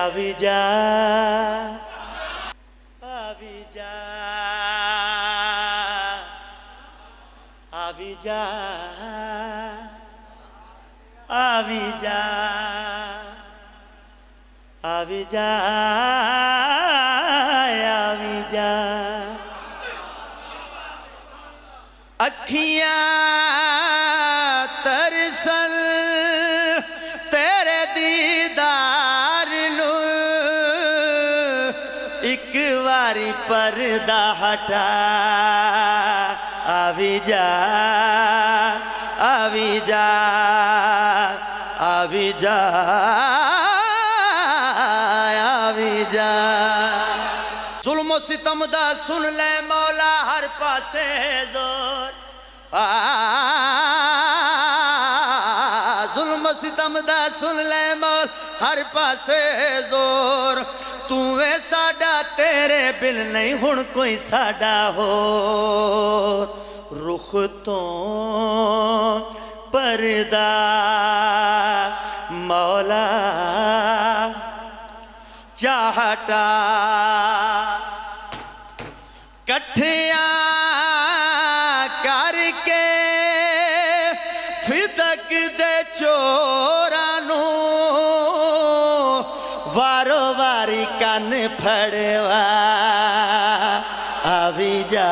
आविजा आविजा आविजा आविजा आविजा आविजा अखियां तरसल तेरे दीदार नू एक बारी पर्दा हटा आविजा आविजा आविजा आविजा जुल्म सितम दा सुन ले मौला हर पासे जोर जुल्म सितम दा सुन ले मौल हर पासे जोर तू वे साडा तेरे बिन नहीं हुण कोई साडा हो रुख तो पर्दा मौला चाहटा कठिया करके फिदक दे चोरा नू वारो वारी कन फड़वा आविजा